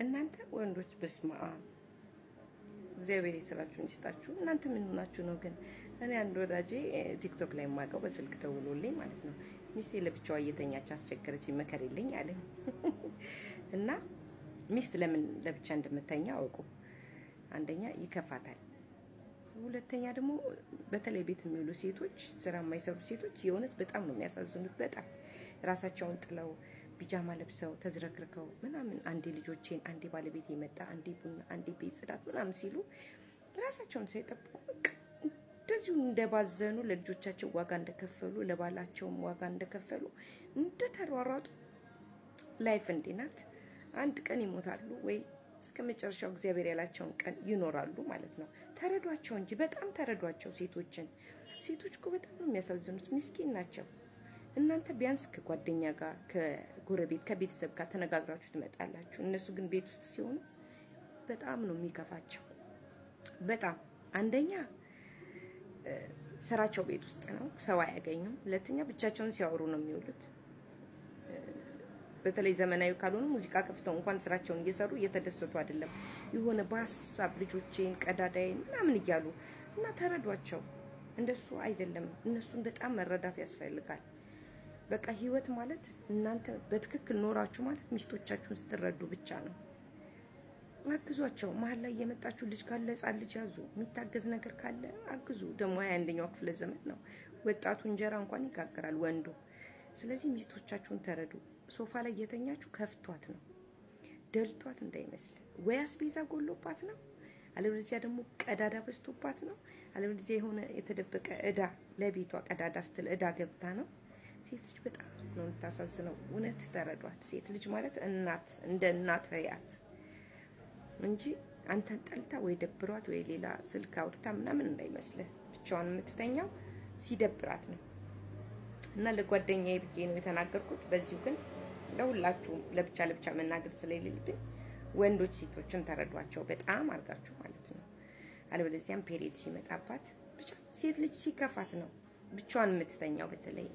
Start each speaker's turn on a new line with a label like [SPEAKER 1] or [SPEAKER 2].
[SPEAKER 1] እናንተ ወንዶች በስማ እግዚአብሔር ይስራችሁን ይስጣችሁ። እናንተ ምን ሆናችሁ ነው ግን? እኔ አንድ ወዳጄ ቲክቶክ ላይ የማውቀው በስልክ ደውሎልኝ ማለት ነው ሚስቴ ለብቻዋ እየተኛች አስቸገረችኝ መከረልኝ አለኝ። እና ሚስት ለምን ለብቻ እንደምተኛ አውቁ። አንደኛ ይከፋታል፣ ሁለተኛ ደግሞ በተለይ ቤት የሚውሉ ሴቶች፣ ስራ የማይሰሩ ሴቶች የእውነት በጣም ነው የሚያሳዝኑት። በጣም ራሳቸውን ጥለው ቢጃማ ለብሰው ተዝረክርከው ምናምን አንዴ ልጆቼን፣ አንዴ ባለቤት የመጣ አንዴ ቡና፣ አንዴ ቤት ጽዳት ምናምን ሲሉ ራሳቸውን ሳይጠብቁ እንደዚሁ እንደባዘኑ ለልጆቻቸው ዋጋ እንደከፈሉ ለባላቸውም ዋጋ እንደከፈሉ እንደተሯሯጡ ላይፍ እንዲህ ናት። አንድ ቀን ይሞታሉ ወይ እስከ መጨረሻው እግዚአብሔር ያላቸውን ቀን ይኖራሉ ማለት ነው። ተረዷቸው እንጂ በጣም ተረዷቸው ሴቶችን። ሴቶች እኮ በጣም ነው የሚያሳዝኑት፣ ምስኪን ናቸው። እናንተ ቢያንስ ከጓደኛ ጋር ከጎረቤት ከቤተሰብ ጋር ተነጋግራችሁ ትመጣላችሁ። እነሱ ግን ቤት ውስጥ ሲሆኑ በጣም ነው የሚከፋቸው። በጣም አንደኛ ስራቸው ቤት ውስጥ ነው፣ ሰው አያገኙም። ሁለተኛ ብቻቸውን ሲያወሩ ነው የሚውሉት። በተለይ ዘመናዊ ካልሆኑ ሙዚቃ ከፍተው እንኳን ስራቸውን እየሰሩ እየተደሰቱ አይደለም። የሆነ በሀሳብ ልጆቼን ቀዳዳዬን ምናምን እያሉ እና ተረዷቸው። እንደሱ አይደለም። እነሱን በጣም መረዳት ያስፈልጋል። በቃ ህይወት ማለት እናንተ በትክክል ኖራችሁ ማለት ሚስቶቻችሁን ስትረዱ ብቻ ነው። አግዟቸው። መሀል ላይ የመጣችሁ ልጅ ካለ ህጻን ልጅ ያዙ። የሚታገዝ ነገር ካለ አግዙ። ደግሞ 21ኛው ክፍለ ዘመን ነው። ወጣቱ እንጀራ እንኳን ይጋግራል ወንዱ። ስለዚህ ሚስቶቻችሁን ተረዱ። ሶፋ ላይ የተኛችሁ ከፍቷት ነው፣ ደልቷት እንዳይመስል። ወይ አስቤዛ ጎሎባት ነው፣ አለበለዚያ ደግሞ ቀዳዳ በስቶባት ነው፣ አለበለዚያ የሆነ የተደበቀ እዳ ለቤቷ ቀዳዳ ስትል እዳ ገብታ ነው። ሴት ልጅ በጣም ነው የምታሳዝነው። እውነት ተረዷት። ሴት ልጅ ማለት እናት፣ እንደ እናት ህያት እንጂ አንተን ጠልታ ወይ ደብሯት ወይ ሌላ ስልክ አውርታ ምናምን እንዳይመስልህ። ብቻዋን የምትተኛው ሲደብራት ነው። እና ለጓደኛዬ ብዬ ነው የተናገርኩት። በዚሁ ግን ለሁላችሁም ለብቻ ለብቻ መናገር ስለሌለብኝ ወንዶች ሴቶችን ተረዷቸው በጣም አድርጋችሁ ማለት ነው። አለበለዚያም ፔሪድ ሲመጣባት ብቻ ሴት ልጅ ሲከፋት ነው ብቻዋን የምትተኛው በተለይ